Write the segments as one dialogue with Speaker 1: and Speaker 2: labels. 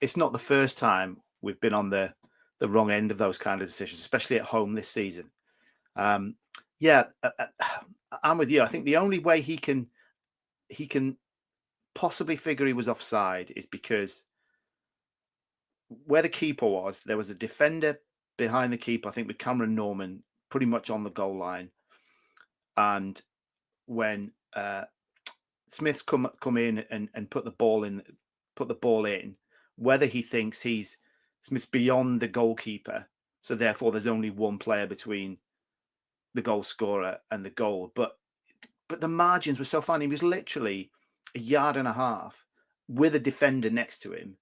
Speaker 1: it's not the first time we've been on the wrong end of those kind of decisions, especially at home this season. Um, yeah, I'm with you. I think the only way he can possibly figure he was offside is because where the keeper was, there was a defender behind the keeper, I think with Cameron Norman pretty much on the goal line. And when Smith's come in and put the ball in, whether he thinks Smith's beyond the goalkeeper, so therefore there's only one player between the goal scorer and the goal. But the margins were so fine. He was literally a yard and a half with a defender next to him.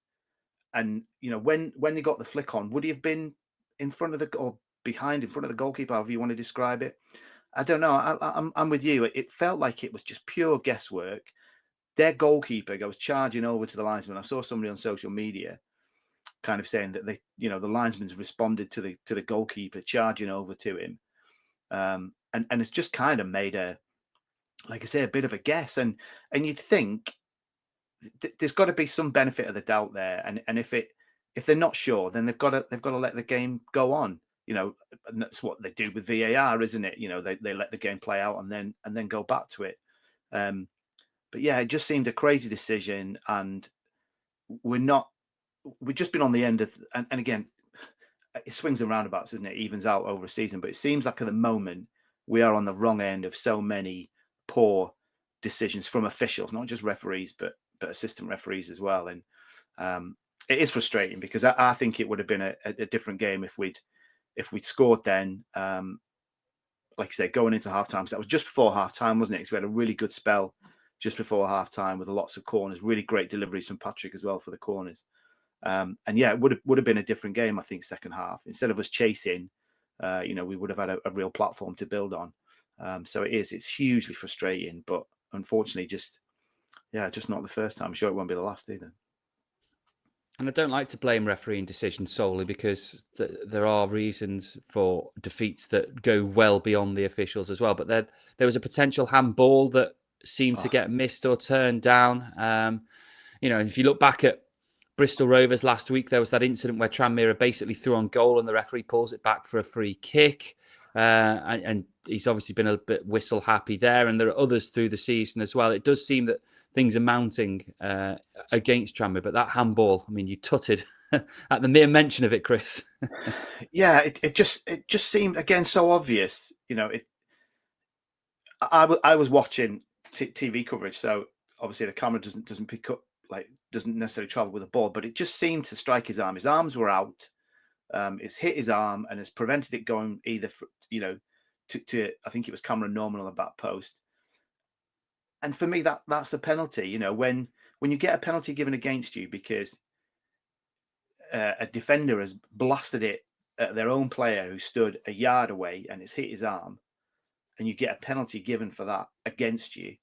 Speaker 1: And when they got the flick on, would he have been in front of or behind in front of the goalkeeper, however you want to describe it? I don't know. I'm with you. It felt like it was just pure guesswork. Their goalkeeper goes charging over to the linesman. I saw somebody on social media kind of saying that the linesman's responded to the goalkeeper charging over to him, and it's just kind of made like I say, a bit of a guess. And you'd think there's got to be some benefit of the doubt there. And if they're not sure, then they've got to let the game go on. And that's what they do with VAR, isn't it? They let the game play out and then go back to it. But yeah, it just seemed a crazy decision, and we've just been on the end of, and again, it swings and roundabouts, isn't it? Evens out over a season, but it seems like at the moment we are on the wrong end of so many poor decisions from officials, not just referees, but assistant referees as well. And it is frustrating because I think it would have been a different game if we'd scored then. Like I say, going into halftime, so that was just before halftime, wasn't it? Because we had a really good spell just before halftime with lots of corners, really great deliveries from Patrick as well for the corners. And yeah, it would have been a different game, I think, second half. Instead of us chasing, we would have had a real platform to build on. So it's hugely frustrating, but unfortunately, just not the first time. I'm sure it won't be the last either.
Speaker 2: And I don't like to blame refereeing decisions solely because there are reasons for defeats that go well beyond the officials as well. But there was a potential handball that seemed to get missed or turned down. If you look back at Bristol Rovers last week, there was that incident where Tranmere basically threw on goal and the referee pulls it back for a free kick. And he's obviously been a bit whistle happy there. And there are others through the season as well. It does seem that things are mounting against Tranmere, but that handball, I mean, you tutted at the mere mention of it, Chris.
Speaker 1: Yeah, it just seemed again so obvious. I was watching TV coverage, so obviously the camera doesn't pick up, doesn't necessarily travel with the ball, but it just seemed to strike his arm. His arms were out. It's hit his arm and has prevented it going either, to I think it was Cameron Norman on the back post. And for me, that's a penalty. When you get a penalty given against you because a defender has blasted it at their own player who stood a yard away and it's hit his arm, and you get a penalty given for that against you,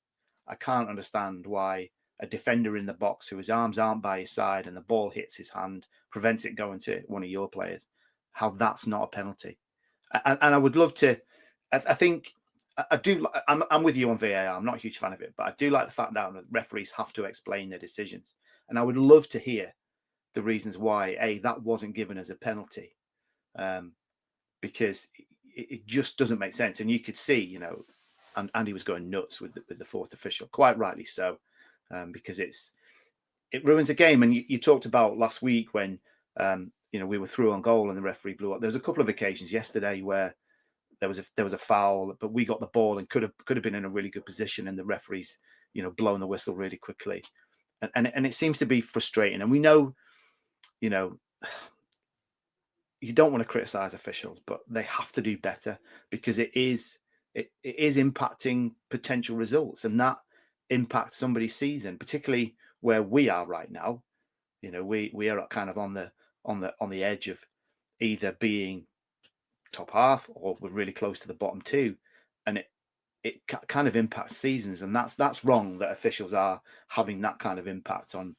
Speaker 1: I can't understand why a defender in the box whose arms aren't by his side and the ball hits his hand, prevents it going to one of your players, how that's not a penalty. And I would love to, I think, I do, I'm with you on VAR. I'm not a huge fan of it, but I do like the fact that referees have to explain their decisions. And I would love to hear the reasons why, that wasn't given as a penalty, because it just doesn't make sense. And you could see, and Andy was going nuts with the fourth official, quite rightly so, because it ruins a game. And you talked about last week when we were through on goal and the referee blew up. There was a couple of occasions yesterday where there was a foul, but we got the ball and could have been in a really good position, and the referees blown the whistle really quickly, and it seems to be frustrating. And we know, you don't want to criticize officials, but they have to do better because it is impacting potential results, and that impacts somebody's season, particularly where we are right now. We are kind of on the edge of either being top half or we're really close to the bottom two, and it kind of impacts seasons, and that's wrong that officials are having that kind of impact on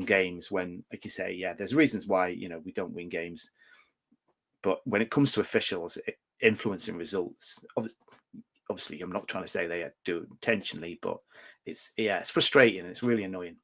Speaker 1: games when, like you say, there's reasons why we don't win games. But when it comes to officials influencing results, obviously, I'm not trying to say they do it intentionally, but it's frustrating. It's really annoying.